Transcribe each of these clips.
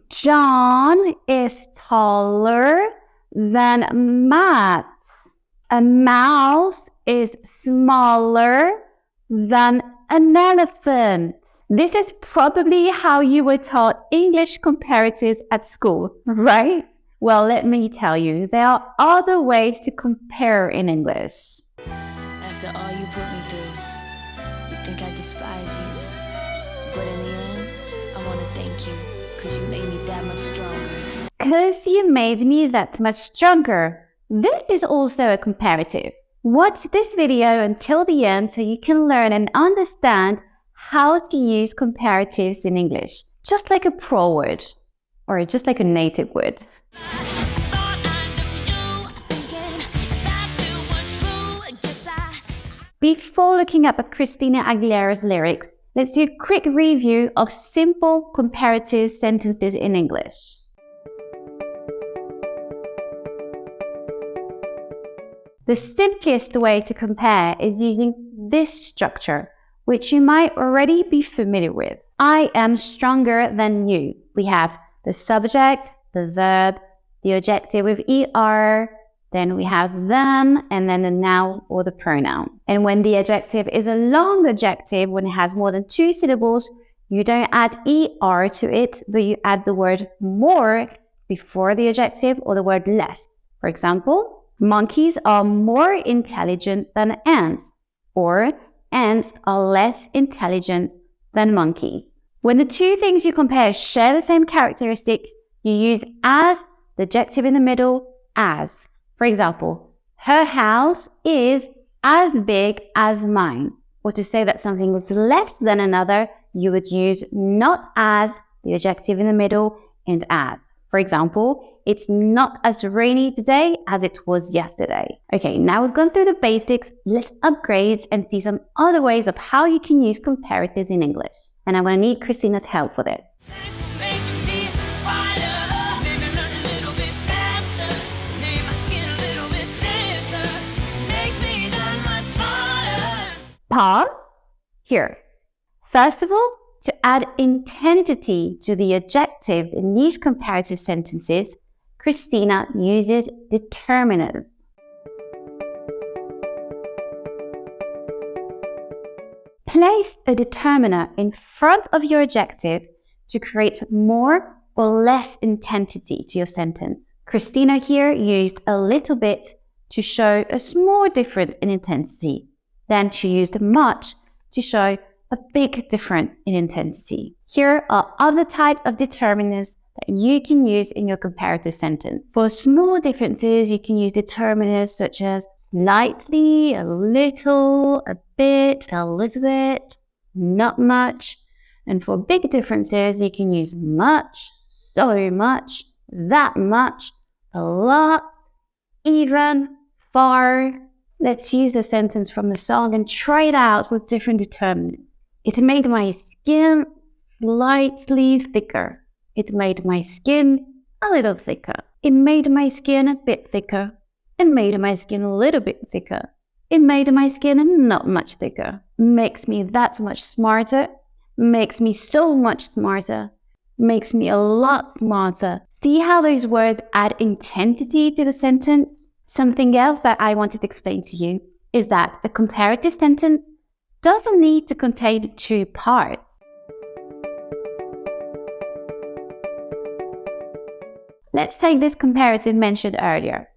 John is taller than Matt. A mouse is smaller than an elephant. This is probably how you were taught English comparatives at school, right? Well, let me tell you, there are other ways to compare in English. After all you put me through, you think I despise you. But in the end, I want to thank you, because you made me that much stronger. Because you made me that much stronger. This is also a comparative. Watch this video until the end so you can learn and understand how to use comparatives in English, just like a pro would, or just like a native would. Before looking up at Christina Aguilera's lyrics, let's do a quick review of simple comparative sentences in English. The simplest way to compare is using this structure, which you might already be familiar with. I am stronger than you. We have the subject, the verb, the adjective with ER, then we have than, and then the noun or the pronoun. And when the adjective is a long adjective, when it has more than 2 syllables, you don't add ER to it, but you add the word more before the adjective or the word less. For example, monkeys are more intelligent than ants, or ants are less intelligent than monkeys. When the two things you compare share the same characteristics, you use as, the adjective in the middle, as. For example, her house is as big as mine. Or to say that something is less than another, you would use not as, the adjective in the middle, and as. For example, it's not as rainy today as it was yesterday. Okay, now we've gone through the basics, let's upgrade and see some other ways of how you can use comparatives in English. And I'm going to need Christina's help for this. Pause. Here. First of all, to add intensity to the adjectives in these comparative sentences, Christina uses determinatives. Place a determiner in front of your adjective to create more or less intensity to your sentence. Christina here used a little bit to show a small difference in intensity. Then she used much to show a big difference in intensity. Here are other types of determiners that you can use in your comparative sentence. For small differences, you can use determiners such as slightly, a little, a bit, a little bit, not much. And for big differences, you can use much, so much, that much, a lot, even, far. Let's use the sentence from the song and try it out with different determinants. It made my skin slightly thicker. It made my skin a little thicker. It made my skin a bit thicker. It made my skin a little bit thicker. It made my skin not much thicker. Makes me that much smarter. Makes me so much smarter. Makes me a lot smarter. See how those words add intensity to the sentence? Something else that I wanted to explain to you is that a comparative sentence doesn't need to contain 2 parts. Let's take this comparative mentioned earlier.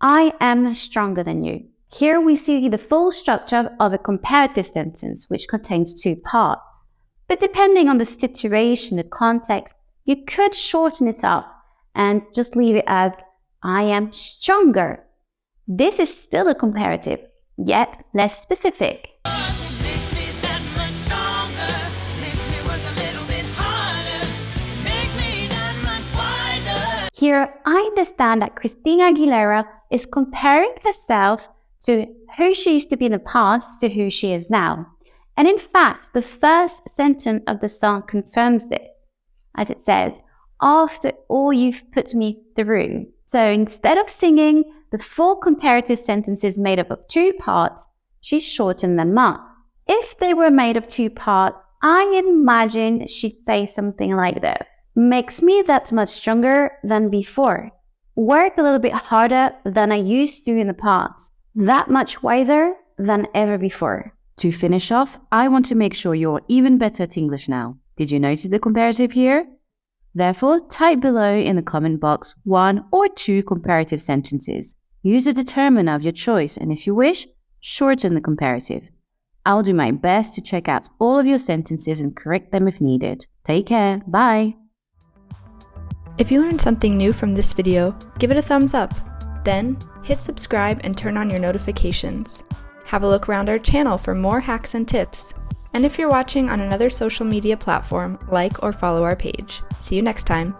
I am stronger than you. Here we see the full structure of a comparative sentence, which contains 2 parts. But depending on the situation, the context, you could shorten it up and just leave it as I am stronger. This is still a comparative, yet less specific. Here, I understand that Christina Aguilera is comparing herself to who she used to be in the past to who she is now. And in fact, the first sentence of the song confirms this, as it says, after all you've put me through. So instead of singing the full comparative sentences made up of 2 parts, she shortened them up. If they were made of 2 parts, I imagine she'd say something like this. makes me that much stronger than before. Work a little bit harder than I used to in the past. That much wiser than ever before. To finish off, I want to make sure you're even better at English now. Did you notice the comparative here? Therefore, type below in the comment box 1 or 2 comparative sentences. Use a determiner of your choice, and if you wish, shorten the comparative. I'll do my best to check out all of your sentences and correct them if needed. Take care. Bye. If you learned something new from this video, give it a thumbs up. Then, hit subscribe and turn on your notifications. Have a look around our channel for more hacks and tips. And if you're watching on another social media platform, like or follow our page. See you next time.